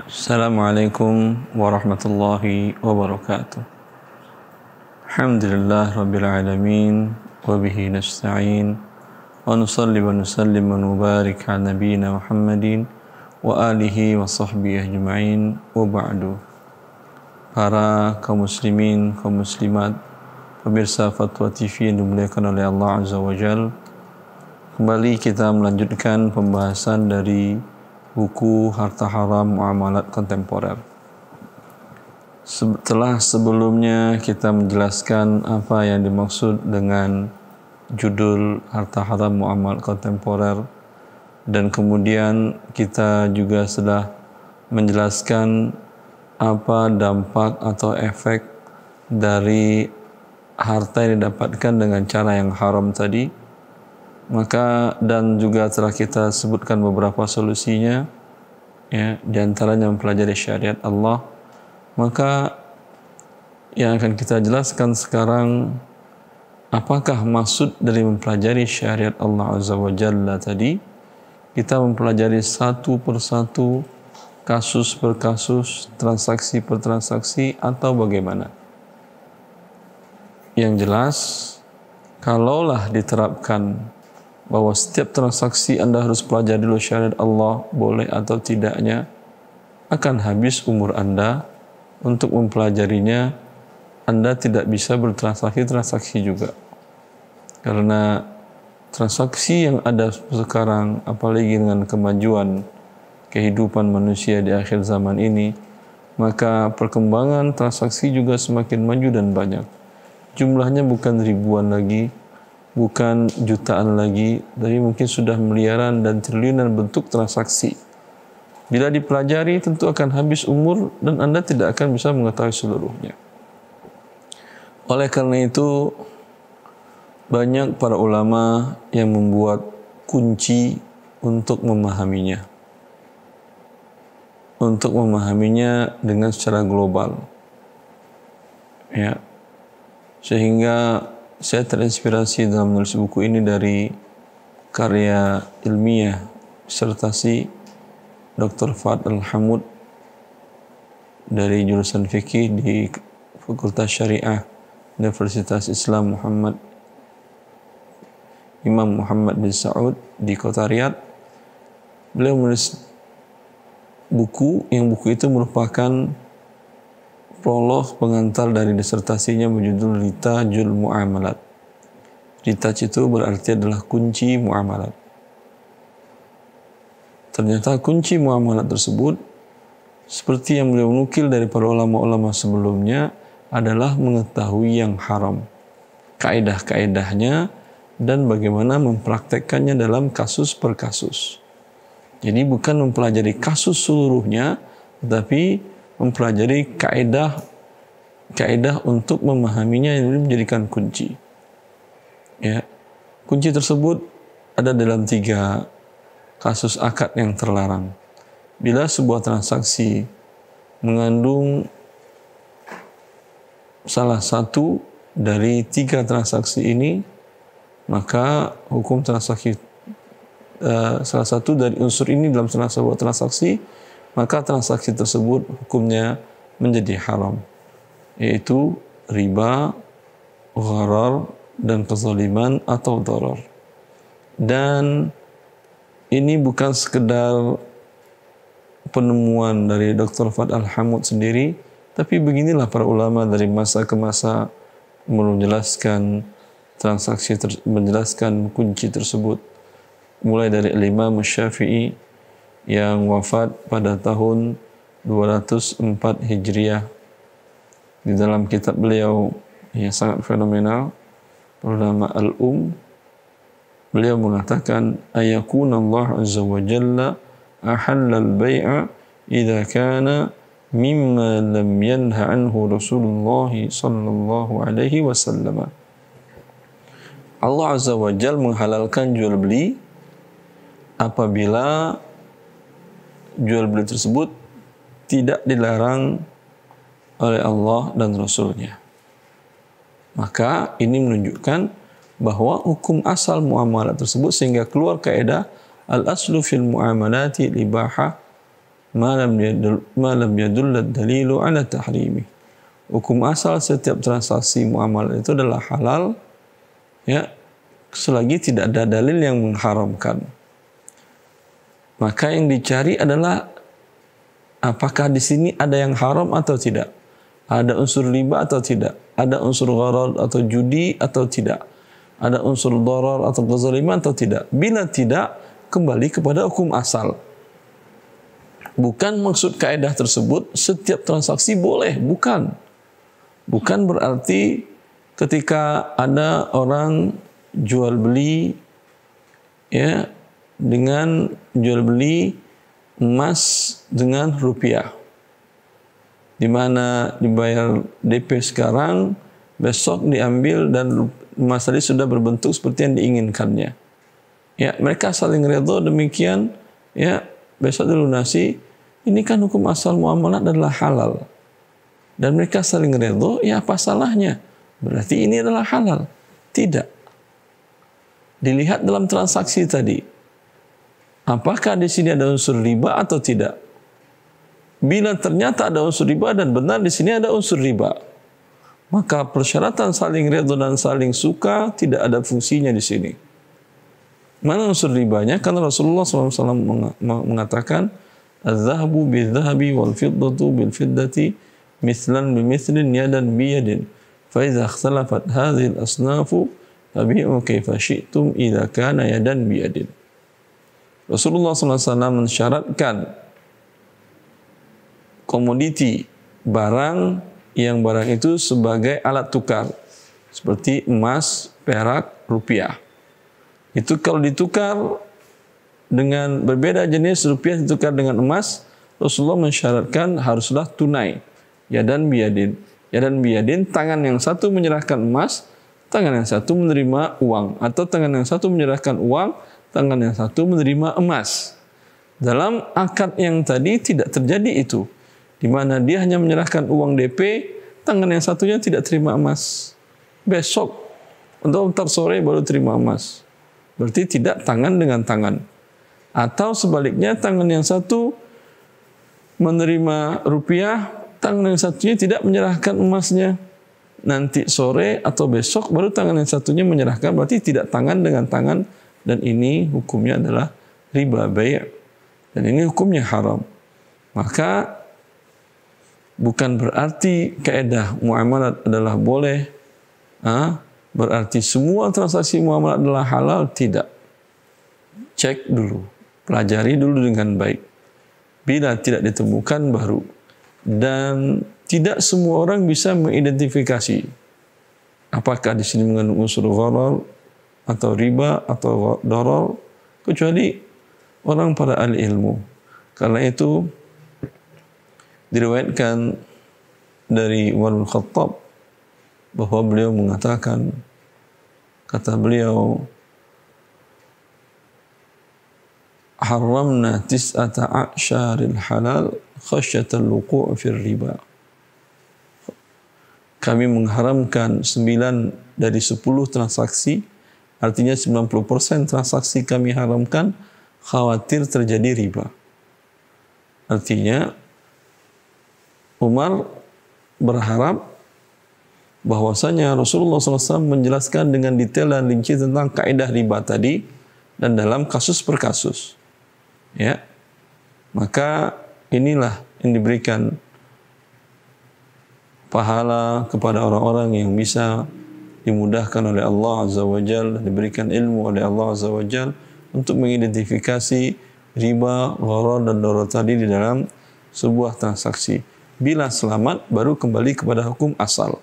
Assalamualaikum warahmatullahi wabarakatuh. Alhamdulillah rabbil alamin wa bihi nasta'in wa nusalli wa nusallim wa nubarik ala nabiyyina Muhammadin wa alihi wa sahbihi ajma'in wa ba'du. Para kaum muslimin, kaum muslimat, pemirsa Fatwa TV yang dimuliakan oleh Allah Azza wa Jalla, kembali kita melanjutkan pembahasan dari buku Harta Haram Muamalat Kontemporer. Setelah sebelumnya kita menjelaskan apa yang dimaksud dengan judul Harta Haram Muamalat Kontemporer, dan kemudian kita juga sudah menjelaskan apa dampak atau efek dari harta yang didapatkan dengan cara yang haram tadi, maka dan juga telah kita sebutkan beberapa solusinya, ya, diantaranya mempelajari syariat Allah. Maka yang akan kita jelaskan sekarang, apakah maksud dari mempelajari syariat Allah Azza wa Jalla tadi? Kita mempelajari satu persatu, kasus per kasus, transaksi per transaksi, atau bagaimana? Yang jelas, kalaulah diterapkan bahwa setiap transaksi Anda harus pelajari dulu syariat Allah, boleh atau tidaknya, akan habis umur Anda untuk mempelajarinya. Anda tidak bisa bertransaksi juga. Karena transaksi yang ada sekarang, apalagi dengan kemajuan kehidupan manusia di akhir zaman ini, maka perkembangan transaksi juga semakin maju dan banyak. Jumlahnya bukan ribuan lagi, bukan jutaan lagi, tapi mungkin sudah miliaran dan triliunan bentuk transaksi. Bila dipelajari tentu akan habis umur dan Anda tidak akan bisa mengetahui seluruhnya. Oleh karena itu, banyak para ulama yang membuat kunci untuk memahaminya. Untuk memahaminya dengan secara global. Ya. Sehingga saya terinspirasi dalam menulis buku ini dari karya ilmiah disertasi Dr. Fuad Al-Hamud dari jurusan fikih di Fakultas Syariah Universitas Islam Imam Muhammad bin Saud di Kota Riyadh. Beliau menulis buku itu merupakan prolog pengantar dari disertasinya berjudul Ritajul Muamalat. Ritaj itu berarti adalah kunci muamalat. Ternyata kunci muamalat tersebut, seperti yang beliau nukil dari para ulama-ulama sebelumnya, adalah mengetahui yang haram, kaidah-kaidahnya, dan bagaimana mempraktekkannya dalam kasus per kasus. Jadi bukan mempelajari kasus seluruhnya, tetapi mempelajari kaidah untuk memahaminya yang menjadikan kunci. Ya, kunci tersebut ada dalam 3 kasus akad yang terlarang. Bila sebuah transaksi mengandung salah satu dari 3 transaksi ini, maka hukum transaksi salah satu dari unsur ini dalam sebuah transaksi, maka transaksi tersebut hukumnya menjadi haram, yaitu riba, gharar, dan kezaliman atau darar. Dan ini bukan sekedar penemuan dari Dr. Fuad Al-Hamud sendiri, tapi beginilah para ulama dari masa ke masa menjelaskan transaksi, menjelaskan kunci tersebut. Mulai dari Imam Syafi'i yang wafat pada tahun 204 Hijriah. Di dalam kitab beliau yang sangat fenomenal, bernama beliau mengatakan, ayakun Allah Azza wa Jalla ahalla al-bay'a idza kana mimma lam yanha anhu Rasulullah sallallahu alaihi wasallam. Allah Azza wa Jalla menghalalkan jual beli apabila jual beli tersebut tidak dilarang oleh Allah dan Rasulnya. Maka ini menunjukkan bahwa hukum asal muamalah tersebut, sehingga keluar kaidah al-aslu fil muamalati ibahah ma lam yadull ad-dalilu ala tahrimi. Hukum asal setiap transaksi muamalah itu adalah halal, ya, selagi tidak ada dalil yang mengharamkan. Maka yang dicari adalah apakah di sini ada yang haram atau tidak, ada unsur riba atau tidak, ada unsur gharar atau judi atau tidak, ada unsur darar atau kezaliman atau tidak. Bila tidak, kembali kepada hukum asal. Bukan maksud kaidah tersebut setiap transaksi boleh, bukan. Bukan berarti ketika ada orang jual beli, ya, dengan jual beli emas dengan rupiah, di mana dibayar DP sekarang, besok diambil dan emas tadi sudah berbentuk seperti yang diinginkannya. Ya, mereka saling redha demikian, ya, besok dilunasi. Ini kan hukum asal muamalah adalah halal. Dan mereka saling redha, ya apa salahnya? Berarti ini adalah halal. Tidak. Dilihat dalam transaksi tadi. Apakah di sini ada unsur riba atau tidak? Bila ternyata ada unsur riba dan benar di sini ada unsur riba, maka persyaratan saling redha dan saling suka tidak ada fungsinya di sini. Mana unsur ribanya? Karena Rasulullah SAW mengatakan, "Az-zahabu bil-zahabi wal-fiddatu bil-fiddati mithlan bi-mithlin yadan bi-yadin. Fa idza ikhtalafat hadhihi al-asnafu fabi'u kaifa syi'tum idza kana yadan bi-yadin." Rasulullah SAW mensyaratkan komoditi barang yang barang itu sebagai alat tukar seperti emas, perak, rupiah. Itu kalau ditukar dengan berbeda jenis rupiah ditukar dengan emas, Rasulullah mensyaratkan haruslah tunai, yadan biyadin. Yadan biyadin, tangan yang satu menyerahkan emas, tangan yang satu menerima uang, atau tangan yang satu menyerahkan uang, tangan yang satu menerima emas. Dalam akad yang tadi tidak terjadi itu, di mana dia hanya menyerahkan uang DP, tangan yang satunya tidak terima emas. Besok atau ntar sore baru terima emas. Berarti tidak tangan dengan tangan. Atau sebaliknya, tangan yang satu menerima rupiah, tangan yang satunya tidak menyerahkan emasnya. Nanti sore atau besok baru tangan yang satunya menyerahkan, berarti tidak tangan dengan tangan. Dan ini hukumnya adalah riba bai'. Dan ini hukumnya haram. Maka bukan berarti kaidah muamalat adalah boleh, berarti semua transaksi muamalat adalah halal, tidak. Cek dulu, pelajari dulu dengan baik. Bila tidak ditemukan baru. Dan tidak semua orang bisa mengidentifikasi apakah di sini mengandung unsur gharar atau riba atau darar, kecuali orang para ahli ilmu. Karena itu diriwayatkan dari Umar bin Khattab bahwa beliau mengatakan, kata beliau, haramna tis'ata a'syaril halal khasyatal wuqu' fil riba. Kami mengharamkan 9 dari 10 transaksi, artinya 90% transaksi kami haramkan khawatir terjadi riba. Artinya Umar berharap bahwasanya Rasulullah SAW menjelaskan dengan detail dan rinci tentang kaidah riba tadi dan dalam kasus per kasus. Ya, maka inilah yang diberikan pahala kepada orang-orang yang bisa dimudahkan oleh Allah Azza wa Jalla, diberikan ilmu oleh Allah Azza wa Jalla untuk mengidentifikasi riba, gharar dan darar tadi di dalam sebuah transaksi. Bila selamat baru kembali kepada hukum asal.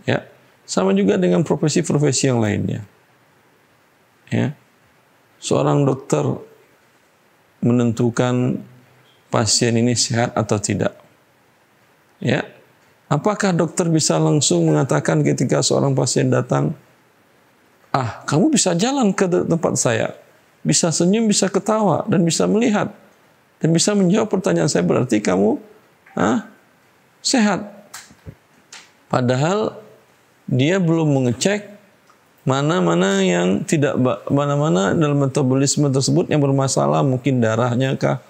Ya, sama juga dengan profesi-profesi yang lainnya. Ya, seorang dokter menentukan pasien ini sehat atau tidak. Ya, apakah dokter bisa langsung mengatakan ketika seorang pasien datang, kamu bisa jalan ke tempat saya, bisa senyum, bisa ketawa, dan bisa melihat, dan bisa menjawab pertanyaan saya, berarti kamu sehat. Padahal dia belum mengecek mana-mana yang tidak, mana-mana dalam metabolisme tersebut yang bermasalah, mungkin darahnya kah,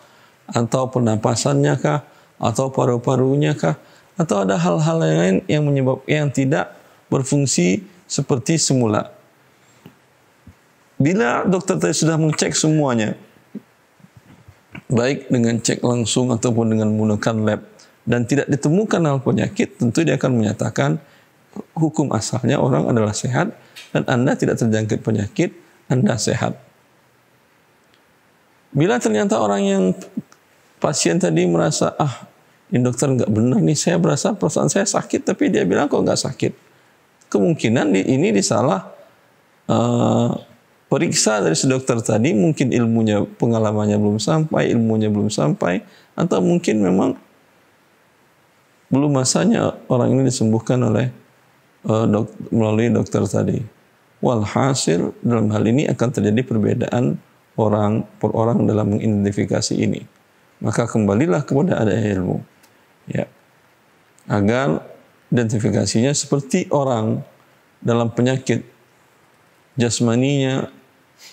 atau pernapasannya kah, atau paru-parunya kah, atau ada hal-hal yang lain yang tidak berfungsi seperti semula. Bila dokter tadi sudah mengecek semuanya, baik dengan cek langsung ataupun dengan menggunakan lab, dan tidak ditemukan hal penyakit, tentu dia akan menyatakan hukum asalnya orang adalah sehat dan Anda tidak terjangkit penyakit, Anda sehat. Bila ternyata orang yang pasien tadi merasa, ini dokter nggak benar nih, saya berasa perasaan saya sakit, tapi dia bilang kok nggak sakit. Kemungkinan ini disalah periksa dari si dokter tadi, mungkin ilmunya, pengalamannya belum sampai, ilmunya belum sampai, atau mungkin memang belum masanya orang ini disembuhkan oleh melalui dokter tadi. Walhasil dalam hal ini akan terjadi perbedaan orang per orang dalam mengidentifikasi ini. Maka kembalilah kepada ada ilmu, ya, agar identifikasinya seperti orang dalam penyakit jasmaninya.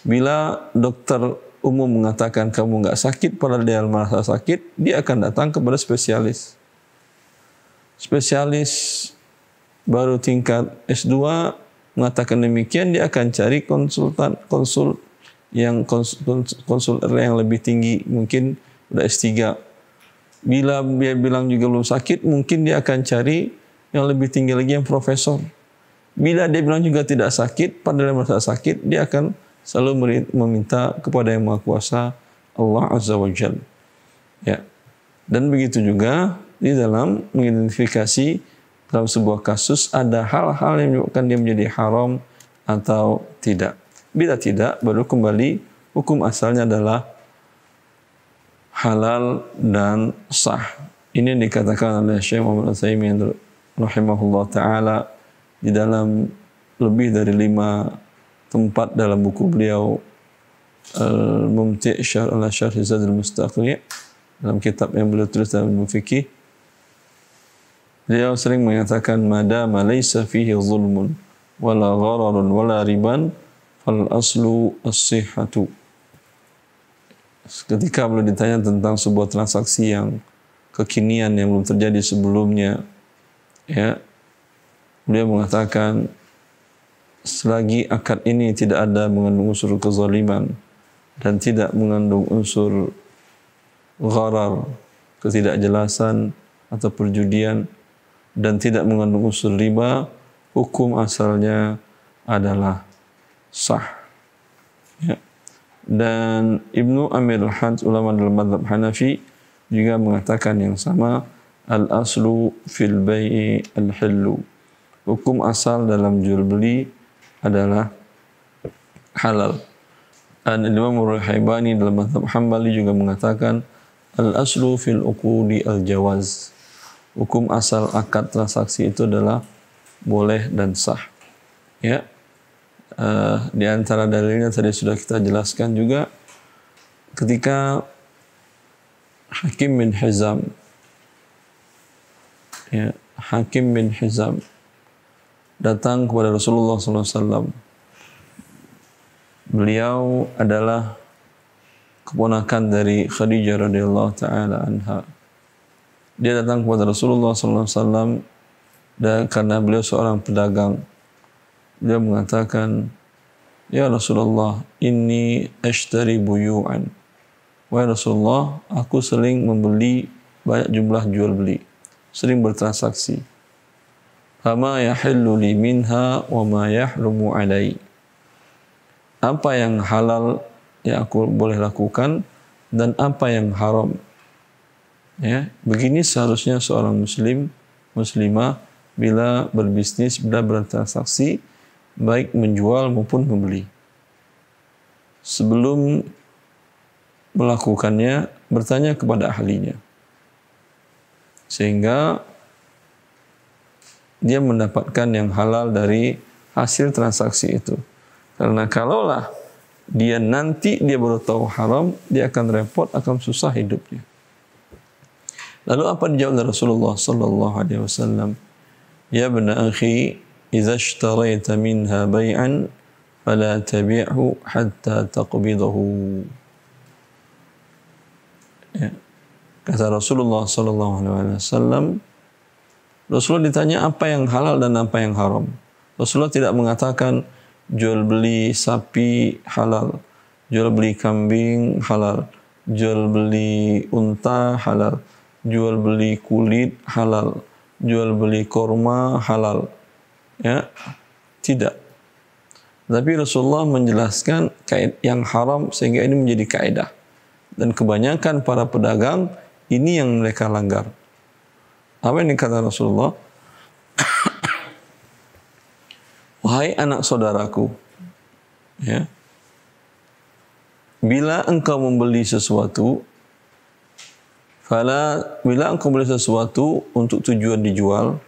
Bila dokter umum mengatakan kamu nggak sakit, padahal dia merasa sakit, dia akan datang kepada spesialis. Spesialis baru tingkat S2 mengatakan demikian, dia akan cari konsul yang lebih tinggi, mungkin udah S3. Bila dia bilang juga belum sakit, mungkin dia akan cari yang lebih tinggi lagi, yang profesor. Bila dia bilang juga tidak sakit, padahal dia merasa sakit, dia akan selalu meminta kepada Yang Maha Kuasa, Allah Azza wa Jalla. Ya. Dan begitu juga di dalam mengidentifikasi dalam sebuah kasus ada hal-hal yang menyebabkan dia menjadi haram atau tidak. Bila tidak, baru kembali hukum asalnya adalah halal dan sah. Ini yang dikatakan oleh Syekh Muhammad Utsaimin rahimahullah ta'ala di dalam lebih dari 5 tempat dalam buku beliau Al-Mumti' Syarh ala Syarh Zadul Mustaqni', dalam kitab yang beliau tulis dalam ilmu fikih. Beliau sering mengatakan, madama laysa fihi zulmun wala ghararun wala riban fal aslu as-sihhatu. Ketika beliau ditanya tentang sebuah transaksi yang kekinian yang belum terjadi sebelumnya, ya, beliau mengatakan, selagi akad ini tidak ada mengandung unsur kezaliman dan tidak mengandung unsur gharar, ketidakjelasan atau perjudian, dan tidak mengandung unsur riba, hukum asalnya adalah sah. Ya. Dan Ibnu Amir al-Hajj, ulama dalam mazhab Hanafi, juga mengatakan yang sama, al-aslu fil bai'i al-hillu. Hukum asal dalam jual beli adalah halal. Dan Imam Ar-Rahaibani dalam mazhab Hambali juga mengatakan al-aslu fil uqudi al-jawaz. Hukum asal akad transaksi itu adalah boleh dan sah. Ya. Di antara dalilnya tadi sudah kita jelaskan juga ketika Hakim bin Hizam, ya, Hakim bin Hizam datang kepada Rasulullah SAW. Beliau adalah keponakan dari Khadijah radhiyallahu taala anha. Dia datang kepada Rasulullah SAW dan karena beliau seorang pedagang. Dia mengatakan, ya Rasulullah, inni ashtari buyu'an. Wahai Rasulullah, aku sering membeli banyak jumlah jual beli, sering bertransaksi. Fama yahillu li minha wa ma yahrumu alai. Apa yang halal yang aku boleh lakukan dan apa yang haram. Ya, begini seharusnya seorang muslimah bila berbisnis, bila bertransaksi, baik menjual maupun membeli. Sebelum melakukannya, bertanya kepada ahlinya. Sehingga dia mendapatkan yang halal dari hasil transaksi itu. Karena kalaulah dia nanti dia baru tahu haram, dia akan repot, akan susah hidupnya. Lalu apa dijawab oleh Rasulullah sallallahu alaihi wasallam? Ya ibna akhi, idza ishtaraita minha bai'an fala tabi'hu hatta taqbidahu. Ya. Kata Rasulullah sallallahu alaihi wasallam, Rasulullah ditanya apa yang halal dan apa yang haram. Rasulullah tidak mengatakan jual beli sapi halal, jual beli kambing halal, jual beli unta halal, jual beli kulit halal, jual beli korma halal. Ya, tidak. Tapi Rasulullah menjelaskan yang haram sehingga ini menjadi kaidah. Dan kebanyakan para pedagang ini yang mereka langgar. Apa yang dikata Rasulullah? Wahai anak saudaraku, ya, bila engkau membeli sesuatu, bila engkau membeli sesuatu untuk tujuan dijual,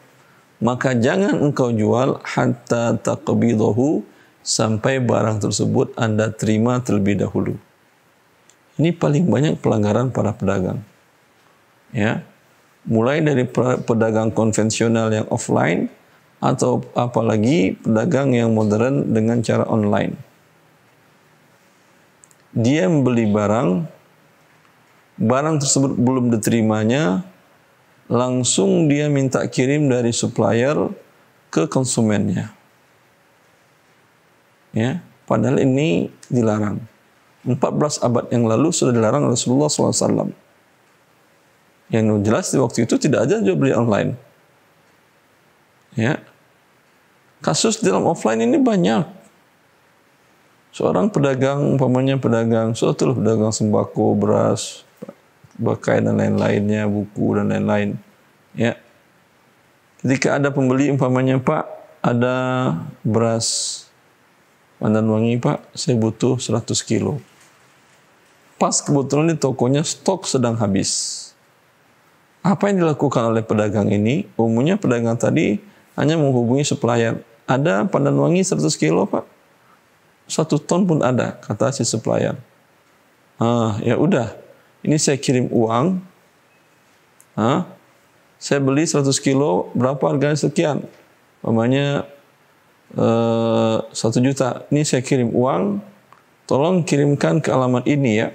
maka jangan engkau jual hatta taqbidahu, sampai barang tersebut Anda terima terlebih dahulu. Ini paling banyak pelanggaran para pedagang. Ya. Mulai dari pedagang konvensional yang offline atau apalagi pedagang yang modern dengan cara online. Dia membeli barang tersebut belum diterimanya, langsung dia minta kirim dari supplier ke konsumennya. Ya, padahal ini dilarang. 14 abad yang lalu sudah dilarang Rasulullah SAW. Yang jelas di waktu itu tidak ada jual beli online. Ya, kasus dalam offline ini banyak. Seorang pedagang, umpamanya pedagang sembako, beras, bakai dan lain-lainnya, buku dan lain-lain. Ya, ketika ada pembeli, umpamanya, Pak, ada beras Pandan Wangi, Pak, saya butuh 100 kilo. Pas kebetulan di tokonya stok sedang habis. Apa yang dilakukan oleh pedagang ini? Umumnya pedagang tadi hanya menghubungi supplier. Ada Pandan Wangi 100 kilo, Pak? 1 ton pun ada, kata si supplier. Ya udah, ini saya kirim uang. Saya beli 100 kilo, berapa harganya sekian? Namanya 1 juta. Ini saya kirim uang, tolong kirimkan ke alamat ini ya.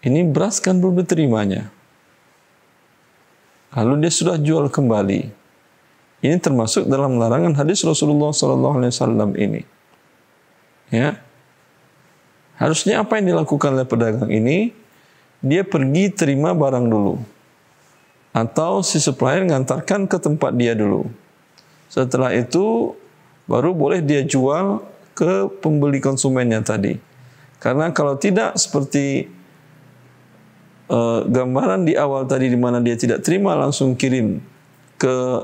Ini beras kan belum diterimanya. Lalu dia sudah jual kembali. Ini termasuk dalam larangan hadis Rasulullah SAW ini. Ya, harusnya apa yang dilakukan oleh pedagang ini? Dia pergi terima barang dulu, atau si supplier ngantarkan ke tempat dia dulu. Setelah itu baru boleh dia jual ke pembeli konsumennya tadi. Karena kalau tidak seperti gambaran di awal tadi, di mana dia tidak terima langsung kirim ke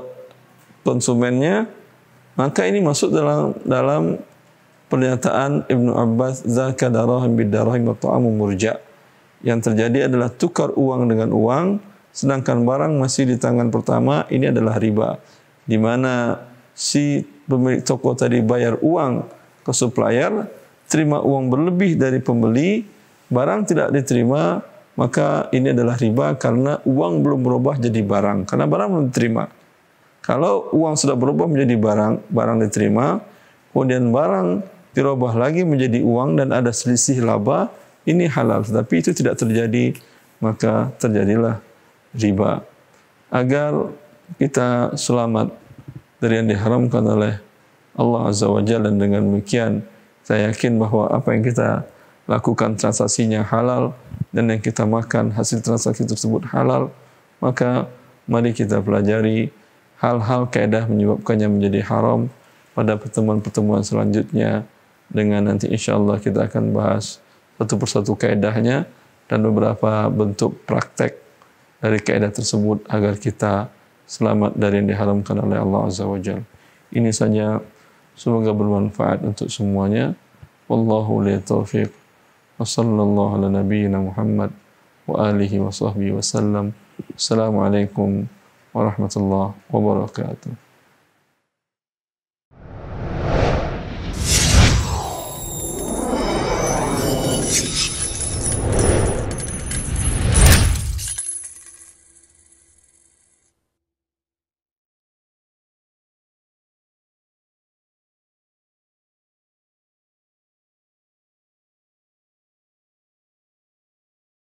konsumennya, maka ini masuk dalam pernyataan Ibnu Abbas, zaka darahim bidarahim wa ta'amu murja. Yang terjadi adalah tukar uang dengan uang, sedangkan barang masih di tangan pertama, ini adalah riba. Di mana si pemilik toko tadi bayar uang ke supplier, terima uang berlebih dari pembeli, barang tidak diterima, maka ini adalah riba karena uang belum berubah jadi barang. Karena barang belum diterima. Kalau uang sudah berubah menjadi barang diterima, kemudian barang dirubah lagi menjadi uang dan ada selisih laba, ini halal. Tapi itu tidak terjadi, maka terjadilah riba. Agar kita selamat dari yang diharamkan oleh Allah Azza wa Jalla, dan dengan demikian saya yakin bahwa apa yang kita lakukan transaksinya halal dan yang kita makan hasil transaksi tersebut halal, maka mari kita pelajari hal-hal kaidah menyebabkannya menjadi haram pada pertemuan-pertemuan selanjutnya, dengan nanti insyaallah kita akan bahas satu persatu kaidahnya dan beberapa bentuk praktek dari kaidah tersebut agar kita selamat dari yang diharamkan oleh Allah Azza wa Jalla. Ini saja, semoga bermanfaat untuk semuanya. Wallahu li taufiq. Wa sallallahu ala nabiyyina Muhammad wa alihi wa sahbihi wa sallam. Assalamualaikum warahmatullahi wabarakatuh.